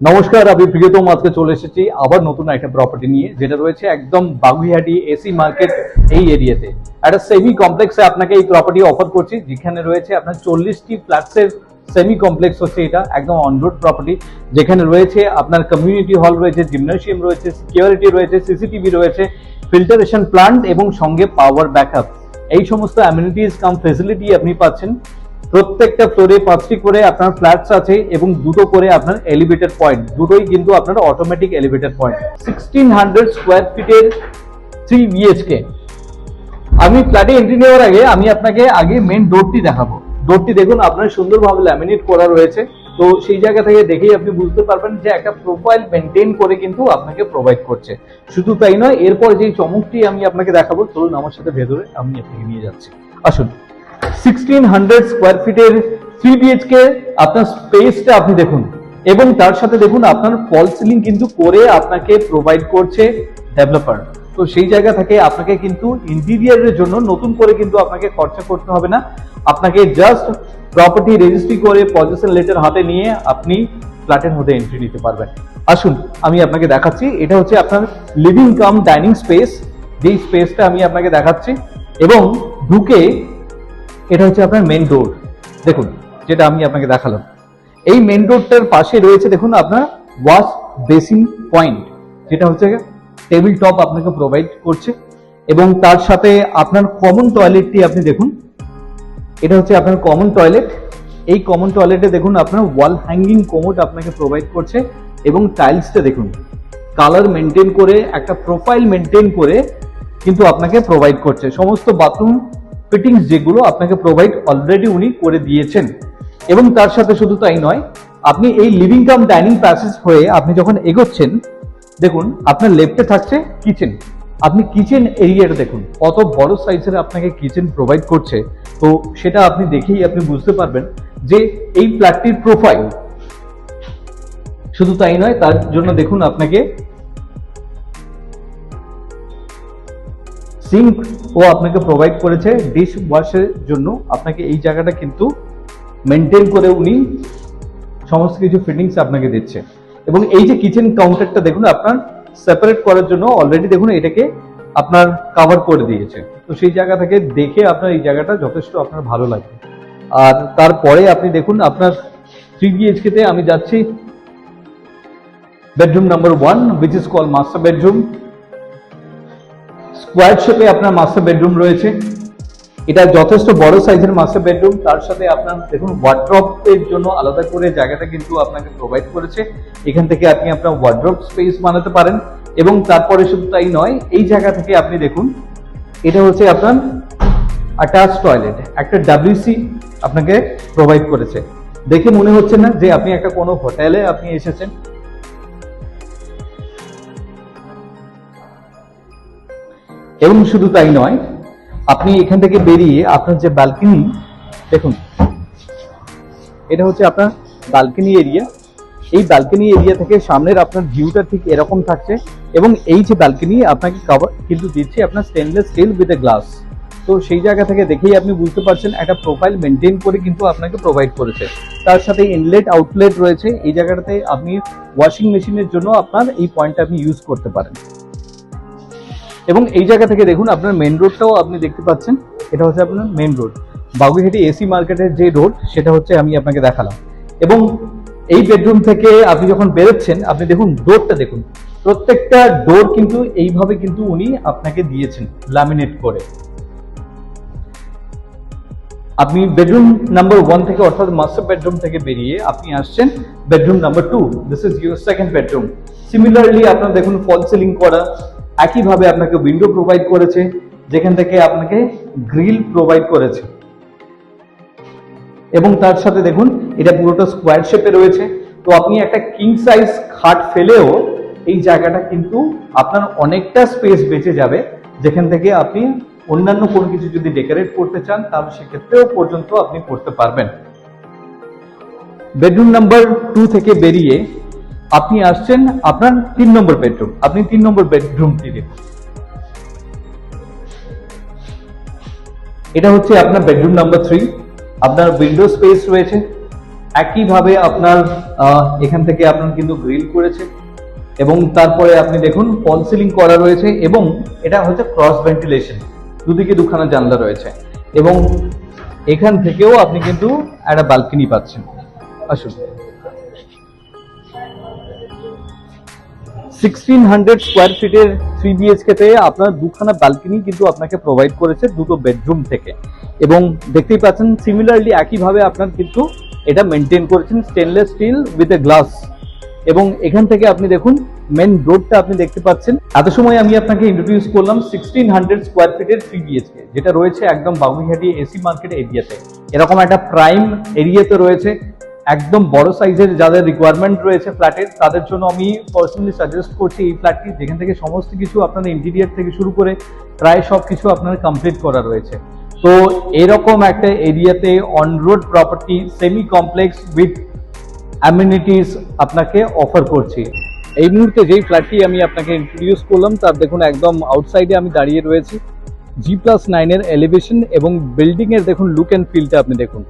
নমস্কার, আমি প্রিয়তম আজকে চলে এসেছি আবার নতুন একটা প্রপার্টি নিয়ে, যেটা রয়েছে একদম বাগুইহাটি এসি মার্কেট এই এরিয়াতে। একটা সেমি কমপ্লেক্সে আপনাকে এই প্রপার্টি অফার করছি, যেখানে রয়েছে আপনার 40টি ফ্ল্যাটসের সেমি কমপ্লেক্স হচ্ছে এটা, একদম অন রোড প্রপার্টি, যেখানে রয়েছে আপনার কমিউনিটি হল রয়েছে, জিমনাসিয়াম রয়েছে, সিকিউরিটি রয়েছে, সিসিটিভি রয়েছে, ফিল্টারেশন প্লান্ট এবং সঙ্গে পাওয়ার ব্যাকআপ। এই সমস্ত অ্যামিনিটিস কাম ফেসিলিটি আপনি পাচ্ছেন। প্রত্যেকটা ফ্লোরে 5টি করে আপনার ফ্ল্যাটস আছে এবং দুটো করে আপনার এলিভেটর পয়েন্ট, দুটোই কিন্তু আপনার অটোমেটিক এলিভেটর পয়েন্ট। 1600 স্কোয়ার ফিটের 3 বিএইচকে। আমি ফ্ল্যাটে এন্ট্রি নেওয়ার আগে আমি আপনাকে আগে মেন ডোরটি দেখাবো। ডোরটি দেখুন, আপনার সুন্দরভাবে ল্যামিনেট করা রয়েছে, তো সেই জায়গা থেকে দেখেই আপনি বুঝতে পারবেন যে একটা প্রোফাইল মেনটেন করে কিন্তু আপনাকে প্রোভাইড করছে। শুধু তাই নয়, এরপর যে চমকটি আমি আপনাকে দেখাবো, চলুন আমার সাথে ভেতরে আমি আপনাকে নিয়ে যাচ্ছি, আসুন। 1600 স্কোয়ার ফিটের 3 বিএইচকে আপনার স্পেসটা আপনি দেখুন, এবং তার সাথে দেখুন আপনার ফল সিলিং কিন্তু করে আপনাকে প্রোভাইড করছে ডেভেলপার। তো সেই জায়গা থেকে আপনাকে কিন্তু ইন্টেরিয়রের জন্য নতুন করে কিন্তু আপনাকে খরচা করতে হবে না, আপনাকে জাস্ট প্রপার্টি রেজিস্ট্রি করে পজেশন লেটার হাতে নিয়ে আপনি ফ্ল্যাটের মধ্যে এন্ট্রি নিতে পারবেন। আসুন আমি আপনাকে দেখাচ্ছি, এটা হচ্ছে আপনার লিভিং কাম ডাইনিং স্পেস, যেই স্পেসটা আমি আপনাকে দেখাচ্ছি। এবং ঢুকে এটা হচ্ছে আপনার মেন ডোর, দেখুন যেটা আমি আপনাকে দেখালাম। এই মেন ডোরটার পাশে রয়েছে দেখুন আপনার ওয়াশ বেসিন পয়েন্ট, যেটা হচ্ছে টেবিল টপ আপনাকে প্রোভাইড করছে। এবং তার সাথে আপনার কমন টয়লেটটি আপনি দেখুন, এটা হচ্ছে আপনার কমন টয়লেট। এই কমন টয়লেটে দেখুন আপনার ওয়াল হ্যাঙ্গিং কোমোড আপনাকে প্রোভাইড করছে, এবং টাইলসটা দেখুন কালার মেনটেন করে, একটা প্রোফাইল মেনটেন করে কিন্তু আপনাকে প্রোভাইড করছে। সমস্ত বাথরুম ফিটিংস যেগুলো আপনাকে প্রোভাইড অলরেডি উনি করে দিয়েছেন। এবং তার সাথে শুধু তাই নয়, আপনি এই লিভিং কাম ডাইনিং প্যাসেজ হয়ে আপনি যখন এগোচ্ছেন, দেখুন আপনার লেফটে থাকছে কিচেন। আপনি কিচেন এরিয়াটা দেখুন, কত বড় সাইজের আপনাকে কিচেন প্রোভাইড করছে। তো সেটা আপনি দেখেই আপনি বুঝতে পারবেন যে এই ফ্ল্যাটটির প্রোফাইল। শুধু তাই নয়, তার জন্য দেখুন আপনাকে সিঙ্ক ও আপনাকে প্রোভাইড করেছে ডিশ ওয়াশের জন্য। আপনাকে এই জায়গাটা কিন্তু মেনটেন করে উনি সমস্ত কিছু ফিটিংস আপনাকে দিচ্ছে। এবং এই যে কিচেন কাউন্টারটা দেখুন, আপনার সেপারেট করার জন্য অলরেডি দেখুন এটাকে আপনার কভার করে দিয়েছে। তো সেই জায়গা থেকে দেখে আপনার এই জায়গাটা যথেষ্ট আপনার ভালো লাগবে। আর তারপরে আপনি দেখুন আপনার 3 বিএইচকে তে আমি যাচ্ছি bedroom number 1, which is called master bedroom. Square শেপে আপনার মাস্টার বেডরুম রয়েছে, এটা যথেষ্ট বড় সাইজের মাস্টার বেডরুম। তার সাথে আপনার দেখুন ওয়ার্ড্রপের জন্য আলাদা করে জায়গাটা কিন্তু আপনাকে প্রোভাইড করেছে। এখান থেকে আপনি আপনার ওয়ার্ড্রপ স্পেস বানাতে পারেন। এবং তারপরে শুধু তাই নয়, এই জায়গা থেকে আপনি দেখুন এটা হচ্ছে আপনার অ্যাটাচ টয়লেট, একটা WC আপনাকে প্রোভাইড করেছে। দেখে মনে হচ্ছে না যে আপনি একটা কোনো হোটেলে আপনি এসেছেন। এবং শুধু তাই নয়, আপনি এখান থেকে বেরিয়ে আপনার যে ব্যালকনি দেখুন, এটা হচ্ছে আপনার ব্যালকনি এরিয়া। এই ব্যালকনি এরিয়া থেকে সামনের আপনার ভিউটা ঠিক এরকম থাকছে। এবং এই যে ব্যালকনি আপনাকে কভার কিন্তু দিচ্ছে আপনার stainless steel with a glass. তো সেই জায়গা থেকে দেখেই আপনি বুঝতে পারছেন একটা প্রোফাইল মেনটেন করে কিন্তু আপনাকে প্রোভাইড করেছে। তার সাথে ইনলেট আউটলেট রয়েছে। এই জায়গাটাতে আপনি ওয়াশিং মেশিনের জন্য আপনার এই পয়েন্টটা আপনি ইউজ করতে পারেন। এবং এই জায়গা থেকে দেখুন আপনার মেন রোডটাও আপনি দেখতে পাচ্ছেন, এটা হচ্ছে আপনার মেন রোড। বাগুইহাটি এসি মার্কেটের যে রোড, সেটা হচ্ছে আমি আপনাকে দেখালাম। এবং এই বেডরুম থেকে আপনি যখন বেরোচ্ছেন, আপনি দেখুন ডোরটা দেখুন, প্রত্যেকটা ডোর কিন্তু এইভাবে কিন্তু উনি আপনাকে দিয়েছেন ল্যামিনেট করে। আপনি বেডরুম নাম্বার 1 থেকে, অর্থাৎ মাস্টার বেডরুম থেকে বেরিয়ে আপনি আসছেন bedroom number 2, this is your second bedroom. Similarly আপনার দেখুন ফল সিলিং করা, একইভাবে আপনাকে উইন্ডো প্রোভাইড করেছে, যেখান থেকে আপনাকে গ্রিল প্রোভাইড করেছে। এবং তার সাথে দেখুন এটা পুরোটা স্কোয়ার শেপে রয়েছে। তো আপনি একটা কিং সাইজ খাট ফেলেও এই জায়গাটা কিন্তু আপনার অনেকটা স্পেস বেঁচে যাবে, যেখান থেকে আপনি অন্যান্য কোনো কিছু যদি ডেকোরেট করতে চান, তাহলে সেক্ষেত্রেও পর্যন্ত আপনি করতে পারবেন। বেডরুম নাম্বার 2 থেকে বেরিয়ে আপনি আসছেন আপনার 3 নম্বর বেডরুম। আপনি 3 নম্বর বেডরুমটি দেখুন, এটা হচ্ছে আপনার বেডরুম নাম্বার 3। আপনার উইন্ডো স্পেস রয়েছে, একইভাবে আপনার এখান থেকে আপনার কিন্তু গ্রিল করেছে, এবং তারপরে আপনি দেখুন ফল সিলিং করা রয়েছে, এবং এটা হচ্ছে ক্রস ভেন্টিলেশন, দুদিকে দুখানা জানলা রয়েছে, এবং এখান থেকেও আপনি কিন্তু একটা বালকনি পাচ্ছেন। আসুন, 1600 স্কোয়ার ফিটের 3 বিএইচকে তে আপনার দুখানা ব্যালকনি কিন্তু আপনাকে প্রোভাইড করেছে দুটো বেডরুম থেকে, এবং দেখতেই পাচ্ছেন সিমিলারলি একইভাবে আপনার কিন্তু এটা মেনটেন করেছেন stainless steel with a glass, এবং এখান থেকে আপনি দেখুন মেন রোডটা আপনি দেখতে পাচ্ছেন। এত সময় আমি আপনাকে ইন্ট্রোডিউস করলাম 1600 স্কোয়ার ফিটের 3 বিএইচকে, যেটা রয়েছে একদম বাগুইহাটি এসি মার্কেট এরিয়াতে। এরকম একটা প্রাইম এরিয়াতে রয়েছে, একদম বড় সাইজের যাদের রিকোয়ারমেন্ট রয়েছে ফ্ল্যাটের, তাদের জন্য আমি পার্সোনালি সাজেস্ট করছি এই ফ্ল্যাটটি, যেখান থেকে সমস্ত কিছু আপনার ইন্টেরিয়ার থেকে শুরু করে প্রায় সবকিছু আপনার কমপ্লিট করা রয়েছে। তো এরকম একটা এরিয়াতে on road property semi complex with amenities আপনাকে অফার করছি। এই মুহূর্তে যেই ফ্ল্যাটটি আমি আপনাকে ইন্ট্রোডিউস করলাম তার দেখুন একদম আউটসাইডে আমি দাঁড়িয়ে রয়েছি। G+9 এর এলিভেশন এবং বিল্ডিং এর দেখুন লুক এন্ড ফিলটা আপনি দেখুন,